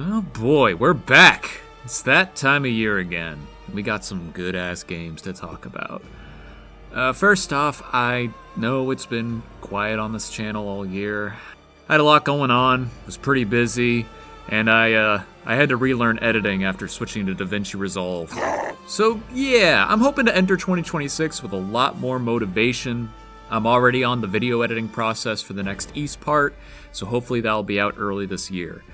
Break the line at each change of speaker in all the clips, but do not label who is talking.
Oh boy, we're back! It's that time of year again. We got some good-ass games to talk about. First off, I know it's been quiet on this channel all year. I had a lot going on, was pretty busy, and I had to relearn editing after switching to DaVinci Resolve. So yeah, I'm hoping to enter 2026 with a lot more motivation. I'm already on the video editing process for the next East part, so hopefully that'll be out early this year.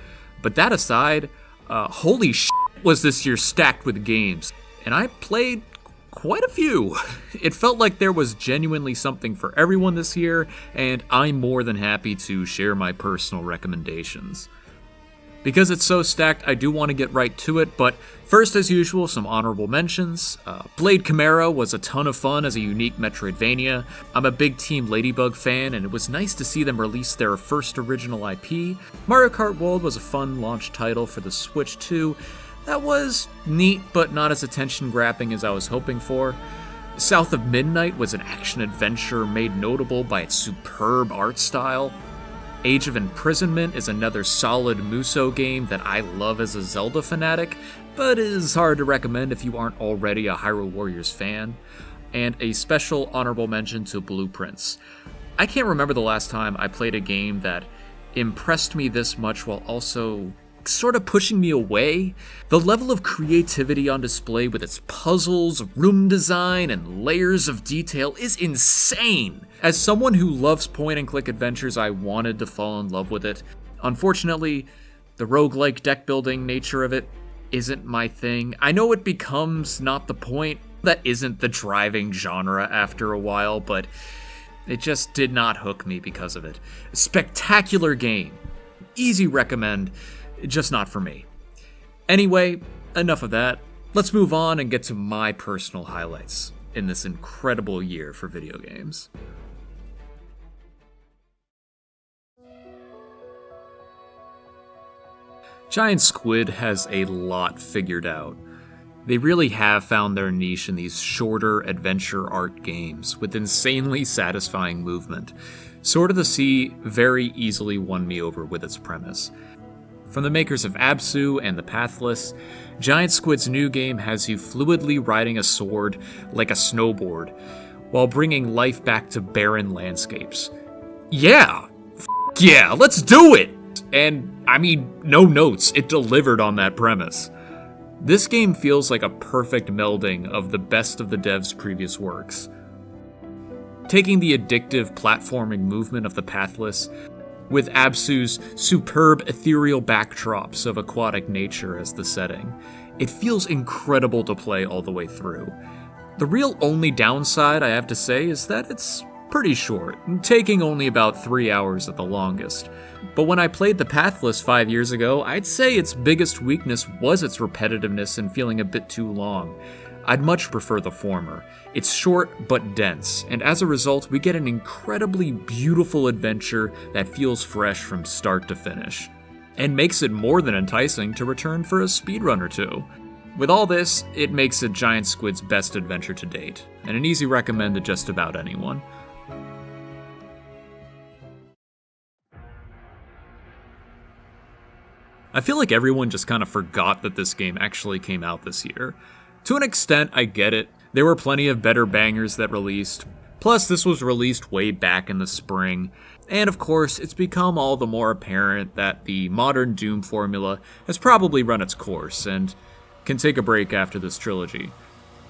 But that aside, holy shit was this year stacked with games, and I played quite a few. It felt like there was genuinely something for everyone this year, and I'm more than happy to share my personal recommendations. Because it's so stacked, I do want to get right to it, but first, as usual, some honorable mentions. Blade Chimera was a ton of fun as a unique Metroidvania. I'm a big Team Ladybug fan, and it was nice to see them release their first original IP. Mario Kart World was a fun launch title for the Switch 2. That was neat, but not as attention-grabbing as I was hoping for. South of Midnight was an action-adventure made notable by its superb art style. Age of Imprisonment is another solid Muso game that I love as a Zelda fanatic, but is hard to recommend if you aren't already a Hyrule Warriors fan. And a special honorable mention to Blueprints. I can't remember the last time I played a game that impressed me this much while also sort of pushing me away. The level of creativity on display with its puzzles, room design, and layers of detail is insane. As someone who loves point-and-click adventures, I wanted to fall in love with it. Unfortunately, the roguelike deck-building nature of it isn't my thing. I know it becomes not the point. That isn't the driving genre after a while, but it just did not hook me because of it. A spectacular game. Easy recommend. Just not for me. Anyway, enough of that. Let's move on and get to my personal highlights in this incredible year for video games. Giant Squid has a lot figured out. They really have found their niche in these shorter adventure art games with insanely satisfying movement. Sword of the Sea very easily won me over with its premise. From the makers of Absu and The Pathless, Giant Squid's new game has you fluidly riding a sword like a snowboard, while bringing life back to barren landscapes. Yeah! Yeah, let's do it! And, I mean, no notes, it delivered on that premise. This game feels like a perfect melding of the best of the dev's previous works. Taking the addictive platforming movement of The Pathless, with Absu's superb ethereal backdrops of aquatic nature as the setting, it feels incredible to play all the way through. The real only downside, I have to say, is that it's pretty short, taking only about 3 hours at the longest. But when I played The Pathless 5 years ago, I'd say its biggest weakness was its repetitiveness and feeling a bit too long. I'd much prefer the former. It's short but dense, and as a result, we get an incredibly beautiful adventure that feels fresh from start to finish, and makes it more than enticing to return for a speedrun or two. With all this, it makes it Giant Squid's best adventure to date, and an easy recommend to just about anyone. I feel like everyone just kind of forgot that this game actually came out this year. To an extent, I get it. There were plenty of better bangers that released. Plus, this was released way back in the spring. And of course, it's become all the more apparent that the modern Doom formula has probably run its course and can take a break after this trilogy.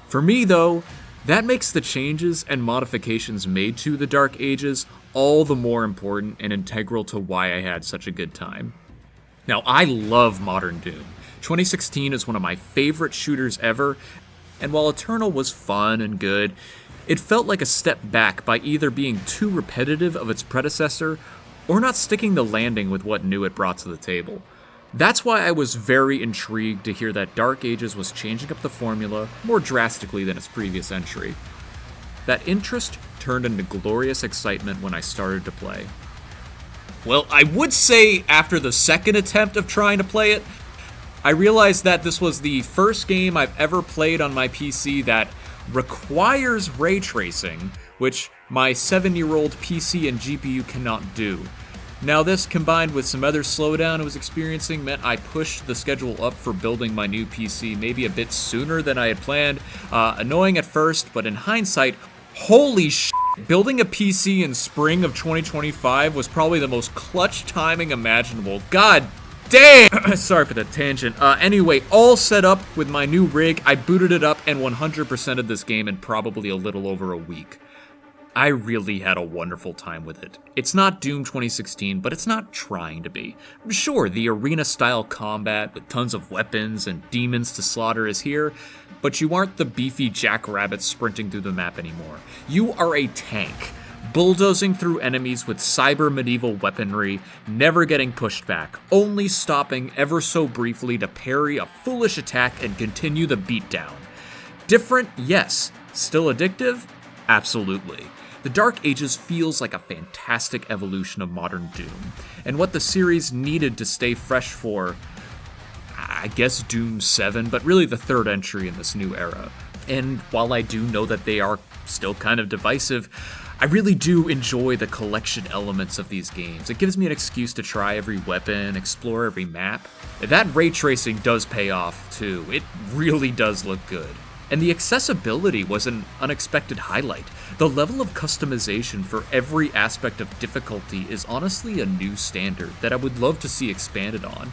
For me, though, that makes the changes and modifications made to the Dark Ages all the more important and integral to why I had such a good time. Now, I love modern Doom. 2016 is one of my favorite shooters ever, and while Eternal was fun and good, it felt like a step back by either being too repetitive of its predecessor or not sticking the landing with what new it brought to the table. That's why I was very intrigued to hear that Dark Ages was changing up the formula more drastically than its previous entry. That interest turned into glorious excitement when I started to play. Well, I would say after the second attempt of trying to play it, I realized that this was the first game I've ever played on my PC that requires ray tracing, which my 7-year-old PC and GPU cannot do. Now this, combined with some other slowdown I was experiencing, meant I pushed the schedule up for building my new PC maybe a bit sooner than I had planned. Annoying at first, but in hindsight, holy shit, building a PC in spring of 2025 was probably the most clutch timing imaginable. God damn! Sorry for the tangent. Anyway, all set up with my new rig, I booted it up and 100%ed this game in probably a little over a week. I really had a wonderful time with it. It's not Doom 2016, but it's not trying to be. Sure, the arena-style combat with tons of weapons and demons to slaughter is here, but you aren't the beefy jackrabbit sprinting through the map anymore. You are a tank, bulldozing through enemies with cyber-medieval weaponry, never getting pushed back, only stopping ever so briefly to parry a foolish attack and continue the beatdown. Different, yes. Still addictive? Absolutely. The Dark Ages feels like a fantastic evolution of modern Doom, and what the series needed to stay fresh for, I guess Doom 7, but really the third entry in this new era. And while I do know that they are still kind of divisive, I really do enjoy the collection elements of these games. It gives me an excuse to try every weapon, explore every map. That ray tracing does pay off too. It really does look good. And the accessibility was an unexpected highlight. The level of customization for every aspect of difficulty is honestly a new standard that I would love to see expanded on.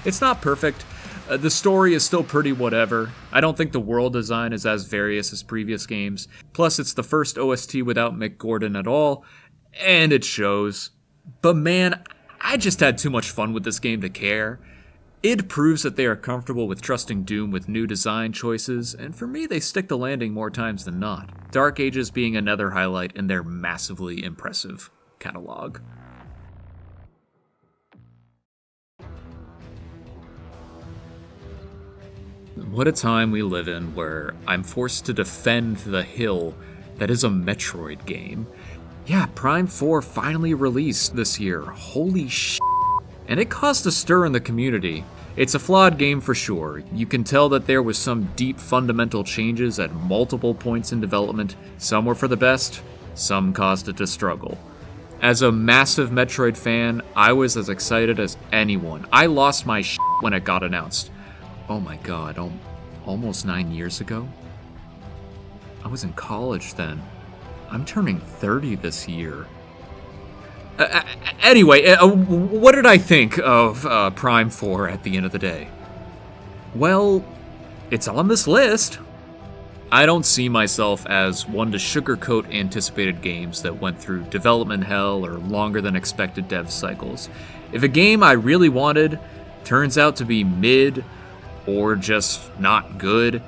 It's not perfect. The story is still pretty whatever. I don't think the world design is as various as previous games. Plus, it's the first OST without Mick Gordon at all, and it shows. But man, I just had too much fun with this game to care. It proves that they are comfortable with trusting Doom with new design choices, and for me they stick the landing more times than not. Dark Ages being another highlight in their massively impressive catalog. What a time we live in where I'm forced to defend the hill that is a Metroid game. Yeah, Prime 4 finally released this year. Holy shit. And it caused a stir in the community. It's a flawed game for sure. You can tell that there was some deep fundamental changes at multiple points in development. Some were for the best, some caused it to struggle. As a massive Metroid fan, I was as excited as anyone. I lost my shit when it got announced. Oh my god, almost 9 years ago? I was in college then. I'm turning 30 this year. Anyway, what did I think of Prime 4 at the end of the day? Well, it's on this list. I don't see myself as one to sugarcoat anticipated games that went through development hell or longer than expected dev cycles. If a game I really wanted turns out to be mid or just not good,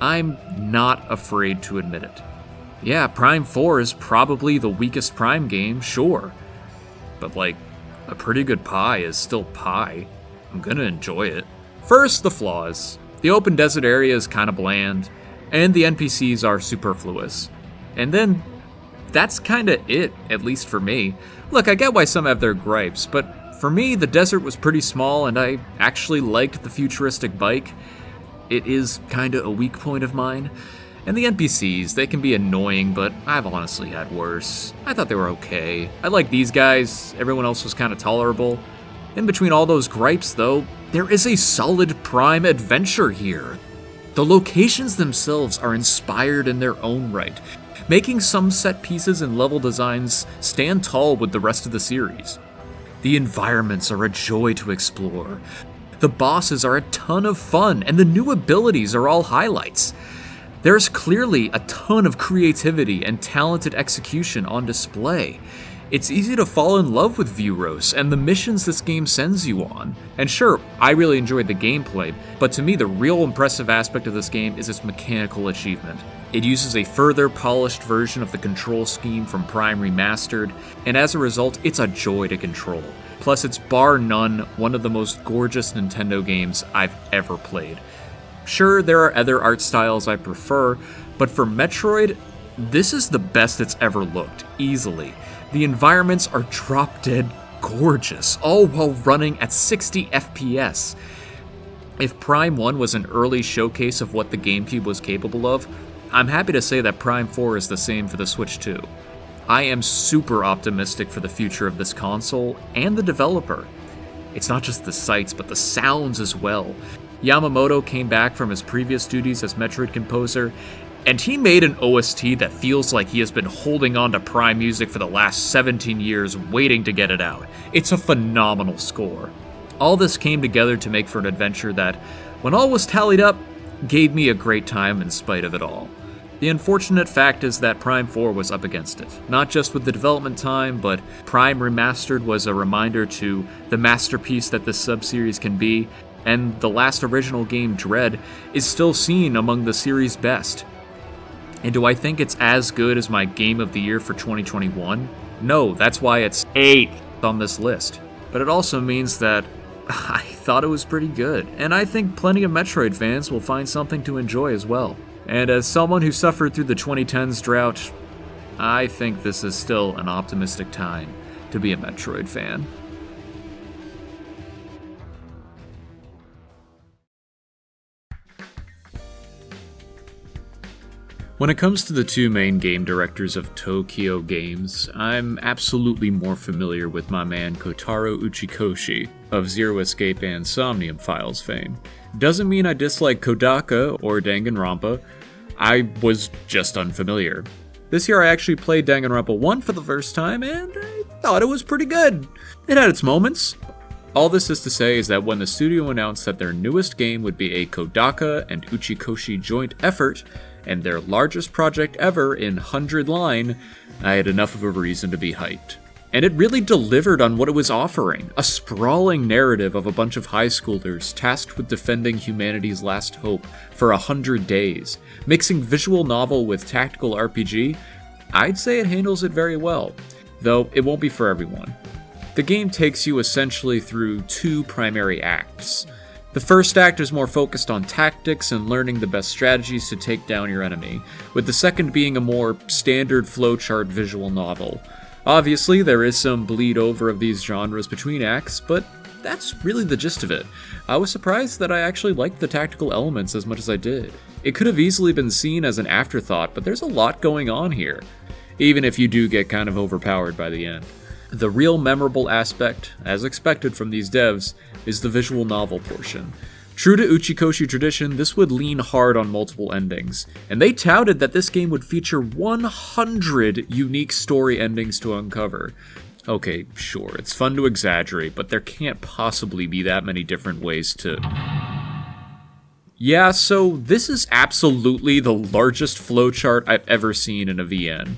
I'm not afraid to admit it. Yeah, Prime 4 is probably the weakest Prime game, sure. But like, a pretty good pie is still pie. I'm gonna enjoy it. First, the flaws. The open desert area is kinda bland, and the NPCs are superfluous. And then, that's kinda it, at least for me. Look, I get why some have their gripes, but for me, the desert was pretty small and I actually liked the futuristic bike. It is kinda a weak point of mine. And the NPCs, they can be annoying, but I've honestly had worse. I thought they were okay. I like these guys, everyone else was kinda tolerable. In between all those gripes, though, there is a solid Prime adventure here. The locations themselves are inspired in their own right, making some set pieces and level designs stand tall with the rest of the series. The environments are a joy to explore. The bosses are a ton of fun, and the new abilities are all highlights. There's clearly a ton of creativity and talented execution on display. It's easy to fall in love with Vuros and the missions this game sends you on. And sure, I really enjoyed the gameplay, but to me the real impressive aspect of this game is its mechanical achievement. It uses a further polished version of the control scheme from Prime Remastered, and as a result, it's a joy to control. Plus, it's bar none one of the most gorgeous Nintendo games I've ever played. Sure, there are other art styles I prefer, but for Metroid, this is the best it's ever looked, easily. The environments are drop-dead gorgeous, all while running at 60 FPS. If Prime 1 was an early showcase of what the GameCube was capable of, I'm happy to say that Prime 4 is the same for the Switch too. I am super optimistic for the future of this console and the developer. It's not just the sights, but the sounds as well. Yamamoto came back from his previous duties as Metroid composer, and he made an OST that feels like he has been holding on to Prime Music for the last 17 years, waiting to get it out. It's a phenomenal score. All this came together to make for an adventure that, when all was tallied up, gave me a great time in spite of it all. The unfortunate fact is that Prime 4 was up against it, not just with the development time, but Prime Remastered was a reminder to the masterpiece that this subseries can be, and the last original game, Dread, is still seen among the series' best. And do I think it's as good as my Game of the Year for 2021? No, that's why it's 8th on this list. But it also means that I thought it was pretty good, and I think plenty of Metroid fans will find something to enjoy as well. And as someone who suffered through the 2010s drought, I think this is still an optimistic time to be a Metroid fan. When it comes to the two main game directors of Tokyo Games, I'm absolutely more familiar with my man Kotaro Uchikoshi of Zero Escape and Somnium Files fame. Doesn't mean I dislike Kodaka or Danganronpa, I was just unfamiliar. This year I actually played Danganronpa 1 for the first time, and I thought it was pretty good. It had its moments. All this is to say is that when the studio announced that their newest game would be a Kodaka and Uchikoshi joint effort, and their largest project ever in 100 line, I had enough of a reason to be hyped. And it really delivered on what it was offering, a sprawling narrative of a bunch of high schoolers tasked with defending humanity's last hope for 100 days. Mixing visual novel with tactical RPG, I'd say it handles it very well, though it won't be for everyone. The game takes you essentially through two primary acts. The first act is more focused on tactics and learning the best strategies to take down your enemy, with the second being a more standard flowchart visual novel. Obviously, there is some bleed over of these genres between acts, but that's really the gist of it. I was surprised that I actually liked the tactical elements as much as I did. It could have easily been seen as an afterthought, but there's a lot going on here, even if you do get kind of overpowered by the end. The real memorable aspect, as expected from these devs, is the visual novel portion. True to Uchikoshi tradition, this would lean hard on multiple endings, and they touted that this game would feature 100 unique story endings to uncover. Okay, sure, it's fun to exaggerate, but there can't possibly be that many different ways to... Yeah, so this is absolutely the largest flowchart I've ever seen in a VN,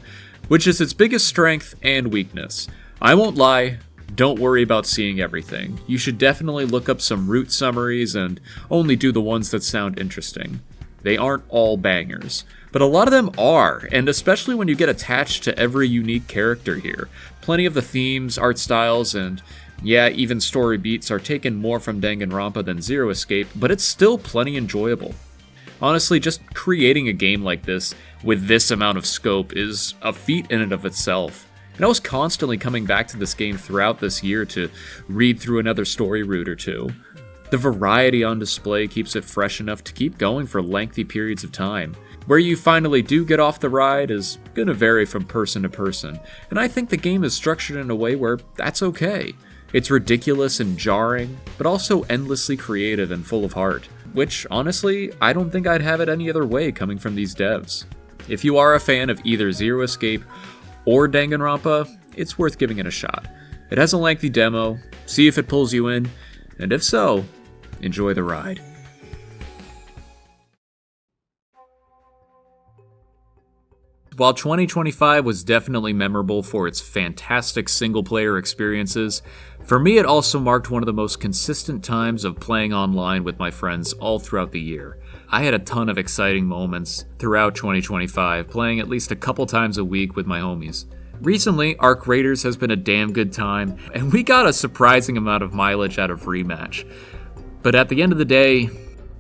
which is its biggest strength and weakness. I won't lie, don't worry about seeing everything. You should definitely look up some route summaries and only do the ones that sound interesting. They aren't all bangers, but a lot of them are, and especially when you get attached to every unique character here. Plenty of the themes, art styles, and yeah, even story beats are taken more from Danganronpa than Zero Escape, but it's still plenty enjoyable. Honestly, just creating a game like this with this amount of scope is a feat in and of itself. And I was constantly coming back to this game throughout this year to read through another story route or two. The variety on display keeps it fresh enough to keep going for lengthy periods of time. Where you finally do get off the ride is going to vary from person to person, and I think the game is structured in a way where that's okay. It's ridiculous and jarring, but also endlessly creative and full of heart, which, honestly, I don't think I'd have it any other way coming from these devs. If you are a fan of either Zero Escape or Danganronpa, it's worth giving it a shot. It has a lengthy demo, see if it pulls you in, and if so, enjoy the ride. While 2025 was definitely memorable for its fantastic single-player experiences, for me it also marked one of the most consistent times of playing online with my friends all throughout the year. I had a ton of exciting moments throughout 2025, playing at least a couple times a week with my homies. Recently, Arc Raiders has been a damn good time, and we got a surprising amount of mileage out of Rematch. But at the end of the day,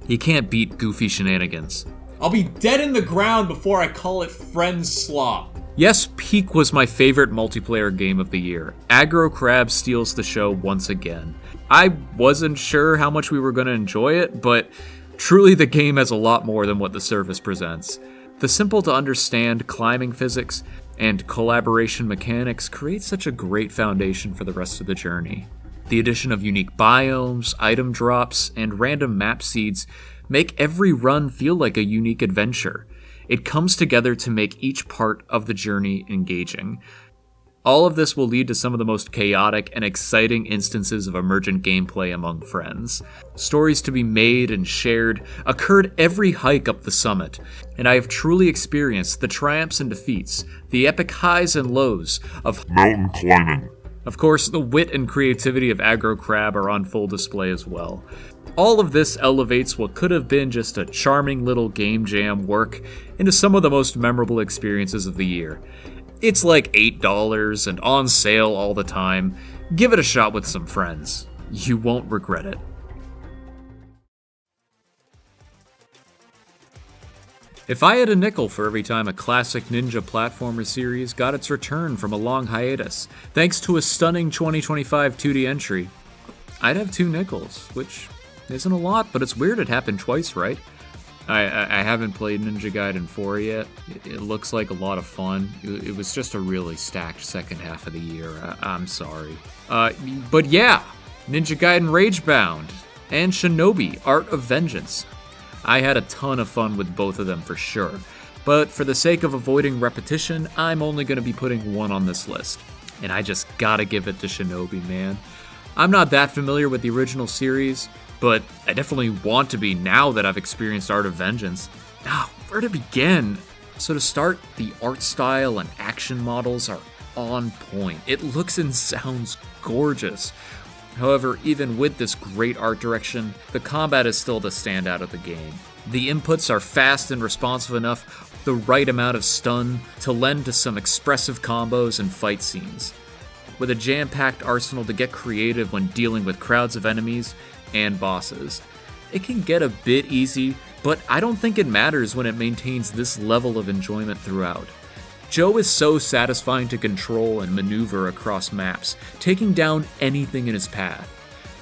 you can't beat goofy shenanigans.
I'll be dead in the ground before I call it friend slop.
Yes, Peak was my favorite multiplayer game of the year. Aggro Crab steals the show once again. I wasn't sure how much we were going to enjoy it, but truly the game has a lot more than what the surface presents. The simple-to-understand climbing physics, and collaboration mechanics create such a great foundation for the rest of the journey. The addition of unique biomes, item drops, and random map seeds make every run feel like a unique adventure. It comes together to make each part of the journey engaging. All of this will lead to some of the most chaotic and exciting instances of emergent gameplay among friends. Stories to be made and shared occurred every hike up the summit, and I have truly experienced the triumphs and defeats, the epic highs and lows of
mountain climbing.
Of course, the wit and creativity of Aggro Crab are on full display as well. All of this elevates what could have been just a charming little game jam work into some of the most memorable experiences of the year. It's like $8 and on sale all the time. Give it a shot with some friends. You won't regret it. If I had a nickel for every time a classic ninja platformer series got its return from a long hiatus, thanks to a stunning 2025 2D entry, I'd have 2 nickels, which isn't a lot, but it's weird it happened twice, right? I haven't played Ninja Gaiden 4 yet. It looks like a lot of fun. It was just a really stacked second half of the year. I'm sorry. But yeah, Ninja Gaiden Ragebound and Shinobi Art of Vengeance. I had a ton of fun with both of them for sure, but for the sake of avoiding repetition, I'm only going to be putting one on this list. And I just gotta give it to Shinobi, man. I'm not that familiar with the original series, but I definitely want to be now that I've experienced Art of Vengeance. Now, where to begin? So to start, the art style and action models are on point. It looks and sounds gorgeous. However, even with this great art direction, the combat is still the standout of the game. The inputs are fast and responsive enough, the right amount of stun to lend to some expressive combos and fight scenes. With a jam-packed arsenal to get creative when dealing with crowds of enemies and bosses. It can get a bit easy, but I don't think it matters when it maintains this level of enjoyment throughout. Joe is so satisfying to control and maneuver across maps, taking down anything in his path.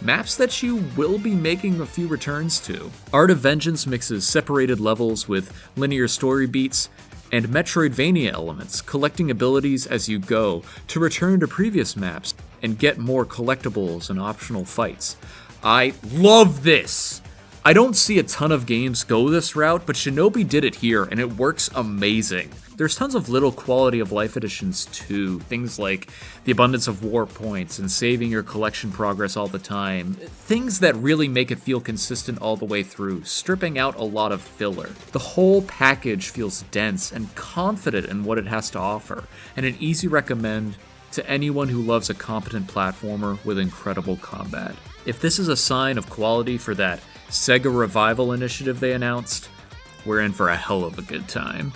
Maps that you will be making a few returns to. Art of Vengeance mixes separated levels with linear story beats and Metroidvania elements, collecting abilities as you go to return to previous maps and get more collectibles and optional fights. I love this! I don't see a ton of games go this route, but Shinobi did it here, and it works amazing. There's tons of little quality of life additions too, things like the abundance of war points and saving your collection progress all the time, things that really make it feel consistent all the way through, stripping out a lot of filler. The whole package feels dense and confident in what it has to offer, and an easy recommend to anyone who loves a competent platformer with incredible combat. If this is a sign of quality for that Sega Revival initiative they announced, we're in for a hell of a good time.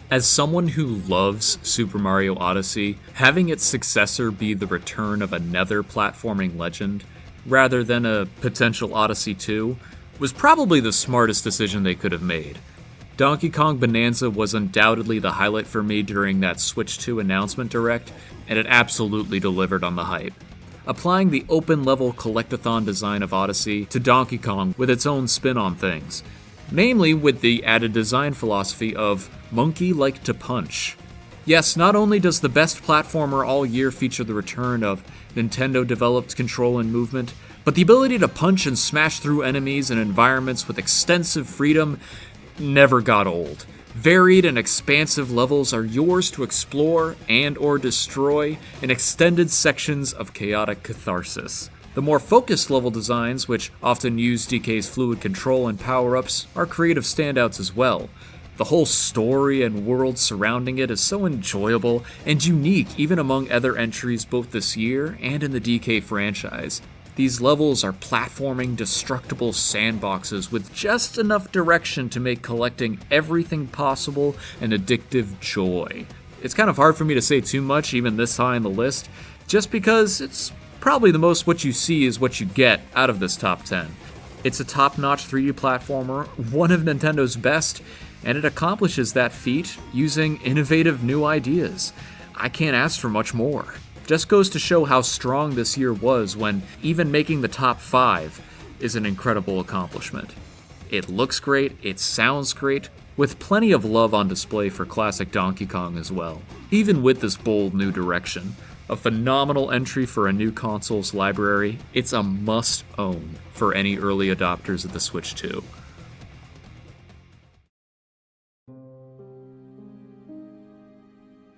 As someone who loves Super Mario Odyssey, having its successor be the return of another platforming legend, rather than a potential Odyssey 2, was probably the smartest decision they could have made. Donkey Kong Bonanza was undoubtedly the highlight for me during that Switch 2 announcement direct, and it absolutely delivered on the hype. Applying the open-level collectathon design of Odyssey to Donkey Kong with its own spin on things, namely with the added design philosophy of monkey like to punch. Yes, not only does the best platformer all year feature the return of Nintendo-developed control and movement, but the ability to punch and smash through enemies and environments with extensive freedom never got old. Varied and expansive levels are yours to explore and or destroy in extended sections of chaotic catharsis. The more focused level designs, which often use DK's fluid control and power-ups, are creative standouts as well. The whole story and world surrounding it is so enjoyable and unique even among other entries both this year and in the DK franchise. These levels are platforming, destructible sandboxes with just enough direction to make collecting everything possible an addictive joy. It's kind of hard for me to say too much even this high on the list, just because it's probably the most what you see is what you get out of this top 10. It's a top-notch 3D platformer, one of Nintendo's best, and it accomplishes that feat using innovative new ideas. I can't ask for much more. Just goes to show how strong this year was when even making the top 5 is an incredible accomplishment. It looks great, it sounds great, with plenty of love on display for classic Donkey Kong as well, even with this bold new direction. A phenomenal entry for a new console's library, it's a must-own for any early adopters of the Switch 2.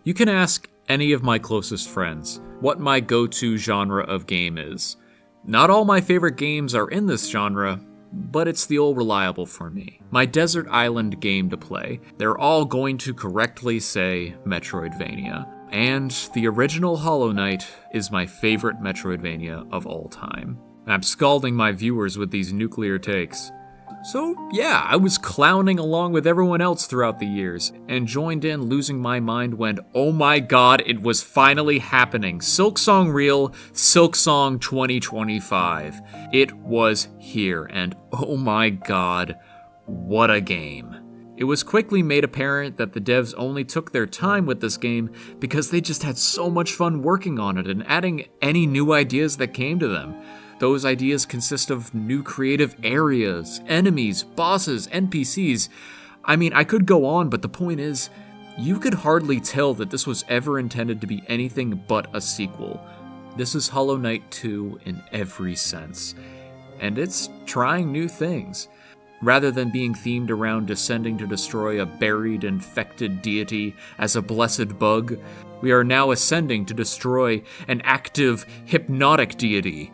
You can ask any of my closest friends what my go-to genre of game is. Not all my favorite games are in this genre, but it's the old reliable for me. My desert island game to play. They're all going to correctly say Metroidvania. And the original Hollow Knight is my favorite Metroidvania of all time. I'm scalding my viewers with these nuclear takes. So yeah, I was clowning along with everyone else throughout the years, and joined in losing my mind when, oh my god, it was finally happening. Silksong Real, Silksong 2025. It was here, and oh my god, what a game. It was quickly made apparent that the devs only took their time with this game because they just had so much fun working on it and adding any new ideas that came to them. Those ideas consist of new creative areas, enemies, bosses, NPCs. I mean, I could go on, but the point is, you could hardly tell that this was ever intended to be anything but a sequel. This is Hollow Knight 2 in every sense. And it's trying new things. Rather than being themed around descending to destroy a buried, infected deity as a blessed bug, we are now ascending to destroy an active, hypnotic deity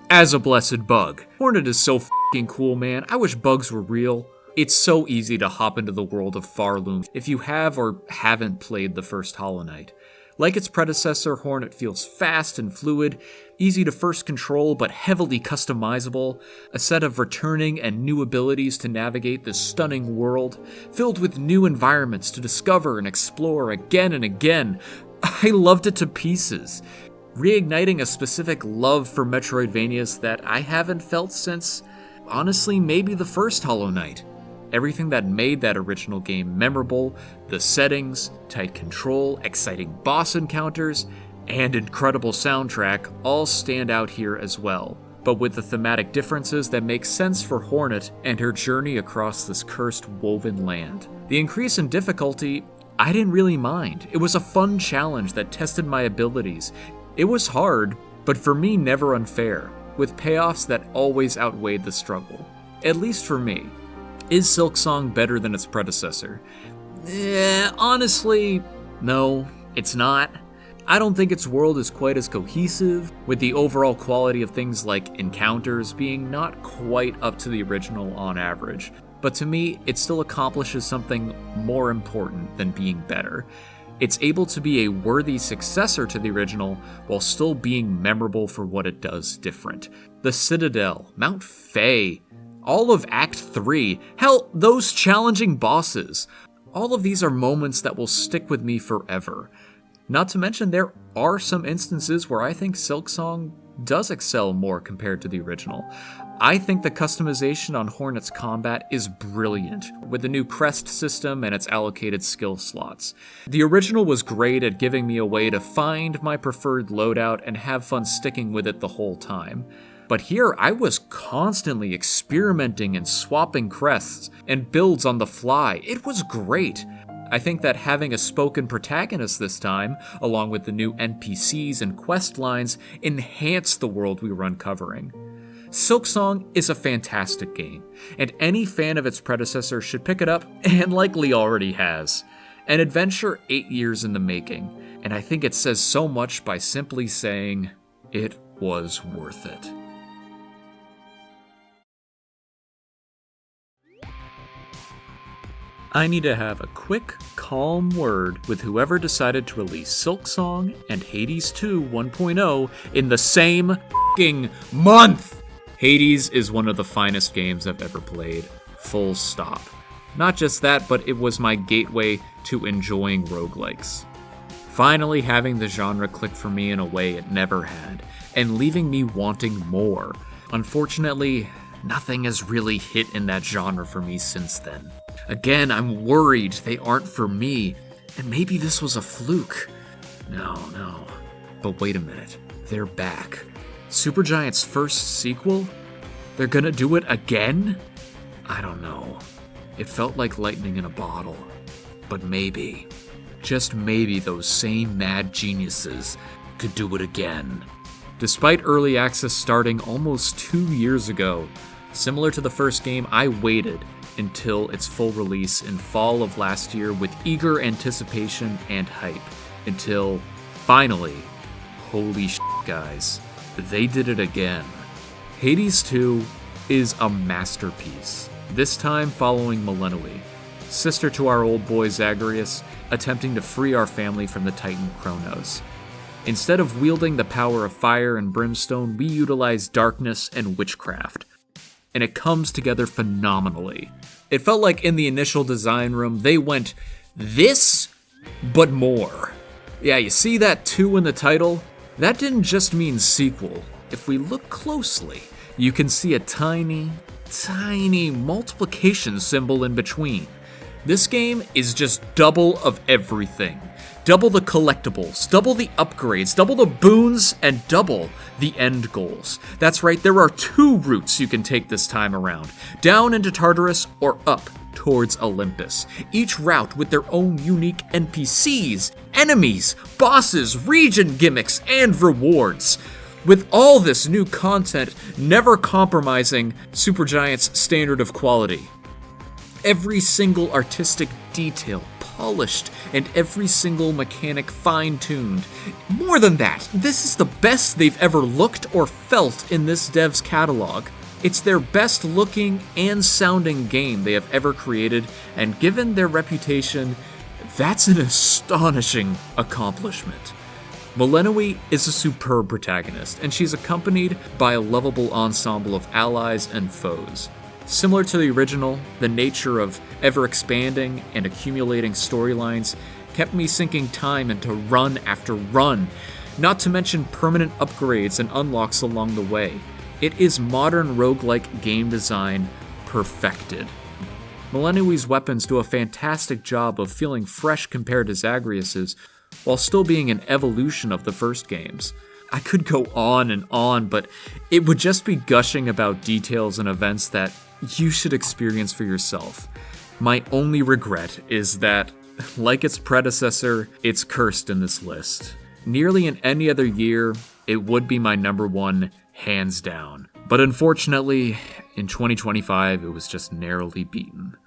as a blessed bug. Hornet is so f***ing cool, man. I wish bugs were real. It's so easy to hop into the world of Farloom if you have or haven't played the first Hollow Knight. Like its predecessor, Hornet feels fast and fluid, easy to first control but heavily customizable, a set of returning and new abilities to navigate this stunning world, filled with new environments to discover and explore again and again. I loved it to pieces, reigniting a specific love for Metroidvanias that I haven't felt since, honestly, maybe the first Hollow Knight. Everything that made that original game memorable, the settings, tight control, exciting boss encounters, and incredible soundtrack all stand out here as well, but with the thematic differences that make sense for Hornet and her journey across this cursed woven land. The increase in difficulty, I didn't really mind. It was a fun challenge that tested my abilities. It was hard, but for me never unfair, with payoffs that always outweighed the struggle. At least for me. Is Silksong better than its predecessor? Honestly, no, it's not. I don't think its world is quite as cohesive, with the overall quality of things like encounters being not quite up to the original on average. But to me, it still accomplishes something more important than being better. It's able to be a worthy successor to the original while still being memorable for what it does different. The Citadel, Mount Faye, all of Act 3, hell, those challenging bosses. All of these are moments that will stick with me forever. Not to mention there are some instances where I think Silksong does excel more compared to the original. I think the customization on Hornet's combat is brilliant, with the new crest system and its allocated skill slots. The original was great at giving me a way to find my preferred loadout and have fun sticking with it the whole time. But here, I was constantly experimenting and swapping crests and builds on the fly. It was great. I think that having a spoken protagonist this time, along with the new NPCs and quest lines, enhanced the world we were uncovering. Silksong is a fantastic game, and any fan of its predecessor should pick it up, and likely already has. An adventure 8 years in the making, and I think it says so much by simply saying, it was worth it. I need to have a quick, calm word with whoever decided to release Silksong and Hades 2 1.0 in the same f***ing month! Hades is one of the finest games I've ever played. Full stop. Not just that, but it was my gateway to enjoying roguelikes. Finally having the genre click for me in a way it never had, and leaving me wanting more. Unfortunately, nothing has really hit in that genre for me since then. Again, I'm worried they aren't for me, and maybe this was a fluke. No. But wait a minute, they're back. Supergiant's first sequel? They're gonna do it again? I don't know. It felt like lightning in a bottle. But maybe, just maybe, those same mad geniuses could do it again. Despite early access starting almost 2 years ago, similar to the first game, I waited until its full release in fall of last year with eager anticipation and hype. Until, finally, holy shit, guys, they did it again. Hades 2 is a masterpiece, this time following Millennium, sister to our old boy Zagreus, attempting to free our family from the Titan Kronos. Instead of wielding the power of fire and brimstone, we utilize darkness and witchcraft. And it comes together phenomenally. It felt like in the initial design room, they went, this, but more. Yeah, you see that 2 in the title? That didn't just mean sequel. If we look closely, you can see a tiny, tiny multiplication symbol in between. This game is just double of everything. Double the collectibles, double the upgrades, double the boons, and double the end goals. That's right, there are 2 routes you can take this time around. Down into Tartarus or up towards Olympus. Each route with their own unique NPCs, enemies, bosses, region gimmicks, and rewards. With all this new content never compromising Supergiant's standard of quality. Every single artistic detail polished, and every single mechanic fine-tuned. More than that, this is the best they've ever looked or felt in this dev's catalog. It's their best looking and sounding game they have ever created, and given their reputation, that's an astonishing accomplishment. Millennium is a superb protagonist, and she's accompanied by a lovable ensemble of allies and foes. Similar to the original, the nature of ever-expanding and accumulating storylines kept me sinking time into run after run, not to mention permanent upgrades and unlocks along the way. It is modern roguelike game design perfected. Millennium's weapons do a fantastic job of feeling fresh compared to Zagreus's, while still being an evolution of the first games. I could go on, but it would just be gushing about details and events that you should experience for yourself. My only regret is that, like its predecessor, it's cursed in this list. Nearly in any other year, it would be my number 1, hands down. But unfortunately, in 2025, it was just narrowly beaten.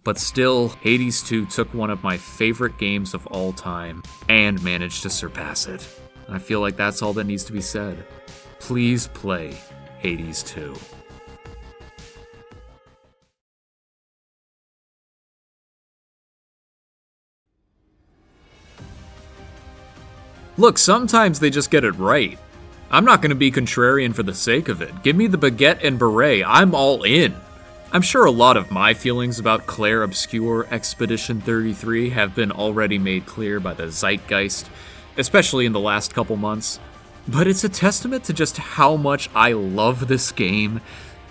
But still, Hades 2 took one of my favorite games of all time and managed to surpass it. I feel like that's all that needs to be said. Please play Hades 2. Look, sometimes they just get it right. I'm not going to be contrarian for the sake of it. Give me the baguette and beret, I'm all in. I'm sure a lot of my feelings about Claire Obscure Expedition 33 have been already made clear by the zeitgeist, especially in the last couple months. But it's a testament to just how much I love this game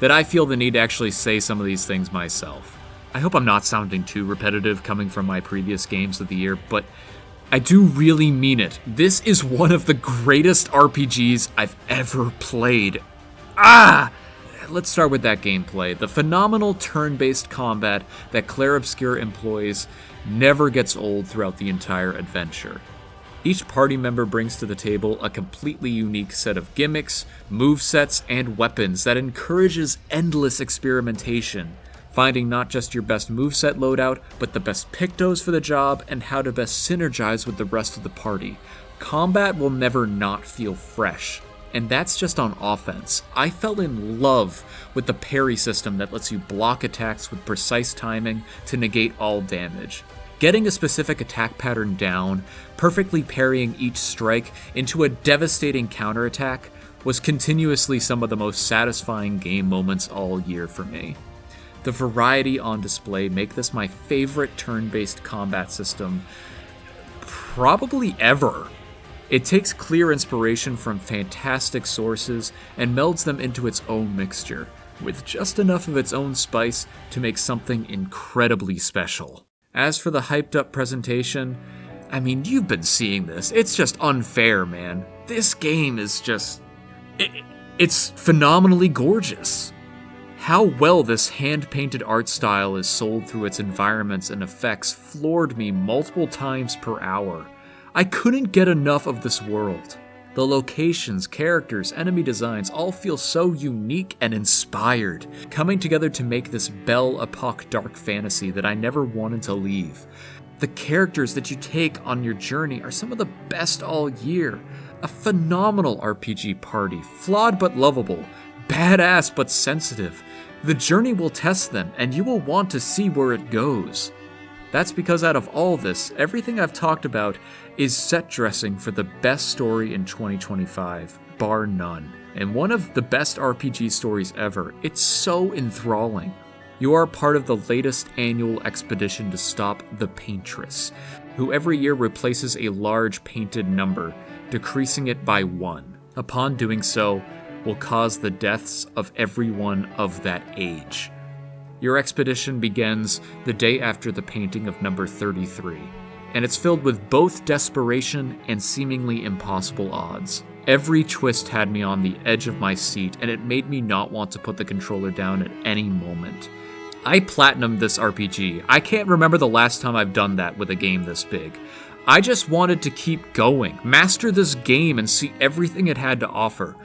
that I feel the need to actually say some of these things myself. I hope I'm not sounding too repetitive coming from my previous games of the year, but I do really mean it. This is one of the greatest RPGs I've ever played. Let's start with that gameplay. The phenomenal turn-based combat that Claire Obscure employs never gets old throughout the entire adventure. Each party member brings to the table a completely unique set of gimmicks, movesets, and weapons that encourages endless experimentation, finding not just your best moveset loadout, but the best pictos for the job and how to best synergize with the rest of the party. Combat will never not feel fresh, and that's just on offense. I fell in love with the parry system that lets you block attacks with precise timing to negate all damage. Getting a specific attack pattern down, perfectly parrying each strike into a devastating counterattack, was continuously some of the most satisfying game moments all year for me. The variety on display make this my favorite turn-based combat system probably ever. It takes clear inspiration from fantastic sources and melds them into its own mixture, with just enough of its own spice to make something incredibly special. As for the hyped up presentation, I mean, you've been seeing this. It's just unfair, man. This game is just... It's phenomenally gorgeous. How well this hand-painted art style is sold through its environments and effects floored me multiple times per hour. I couldn't get enough of this world. The locations, characters, enemy designs all feel so unique and inspired, coming together to make this Belle Epoque dark fantasy that I never wanted to leave. The characters that you take on your journey are some of the best all year. A phenomenal RPG party, flawed but lovable, badass but sensitive. The journey will test them, and you will want to see where it goes. That's because out of all this, everything I've talked about is set dressing for the best story in 2025, bar none. And one of the best RPG stories ever. It's so enthralling. You are part of the latest annual expedition to stop the Paintress, who every year replaces a large painted number, decreasing it by 1. Upon doing so, will cause the deaths of everyone of that age. Your expedition begins the day after the painting of number 33, and it's filled with both desperation and seemingly impossible odds. Every twist had me on the edge of my seat, and it made me not want to put the controller down at any moment. I platinumed this RPG. I can't remember the last time I've done that with a game this big. I just wanted to keep going, master this game, and see everything it had to offer.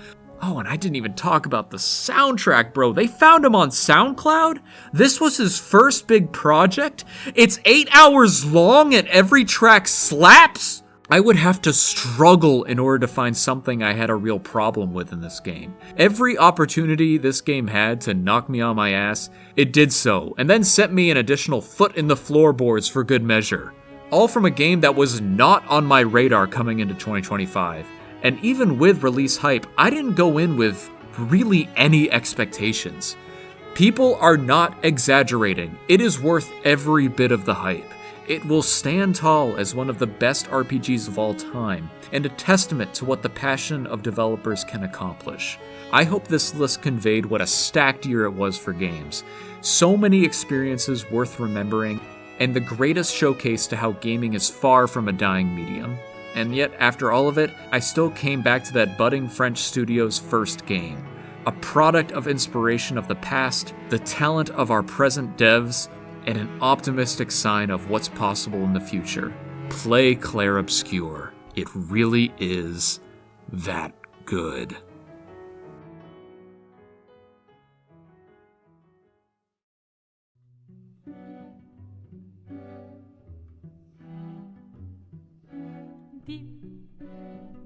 Oh, and I didn't even talk about the soundtrack, bro. They found him on SoundCloud? This was his first big project? It's 8 hours long and every track slaps? I would have to struggle in order to find something I had a real problem with in this game. Every opportunity this game had to knock me on my ass, it did so, and then sent me an additional foot in the floorboards for good measure. All from a game that was not on my radar coming into 2025. And even with release hype, I didn't go in with really any expectations. People are not exaggerating. It is worth every bit of the hype. It will stand tall as one of the best RPGs of all time, and a testament to what the passion of developers can accomplish. I hope this list conveyed what a stacked year it was for games. So many experiences worth remembering, and the greatest showcase to how gaming is far from a dying medium. And yet, after all of it, I still came back to that budding French studio's first game. A product of inspiration of the past, the talent of our present devs, and an optimistic sign of what's possible in the future. Play Clair Obscur. It really is that good.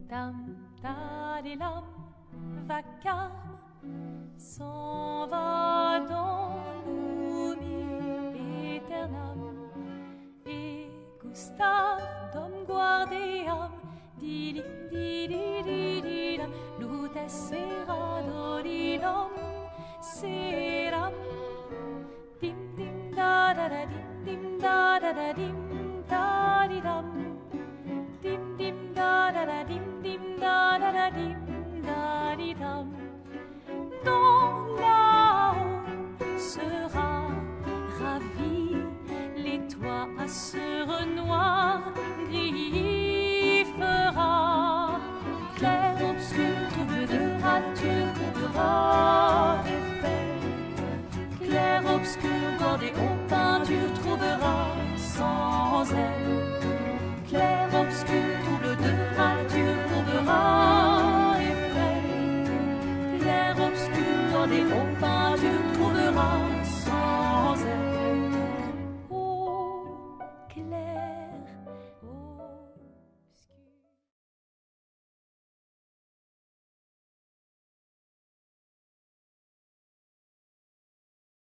Dam, dadilam, vacarme, s'en va dans l'oubli éternel. Et Gustave, dom guardiam, dilim, didididilam, lutes sera dodilam, seram. Dim, dim, da da da, dim, da da da, dim, da di dam. Dim, dim, da da da, dim, da da da, dim, da di dam. Dans là-haut sera ravi, les toits à ce noir gris fera. Clair, obscur, trouble de rature, trouvera effet. Clair, obscur, bordé aux peintures, trouvera sans elle. Clair, obscur, trouble de rature, trouvera effet. Clair, obscur, bordé aux peintures,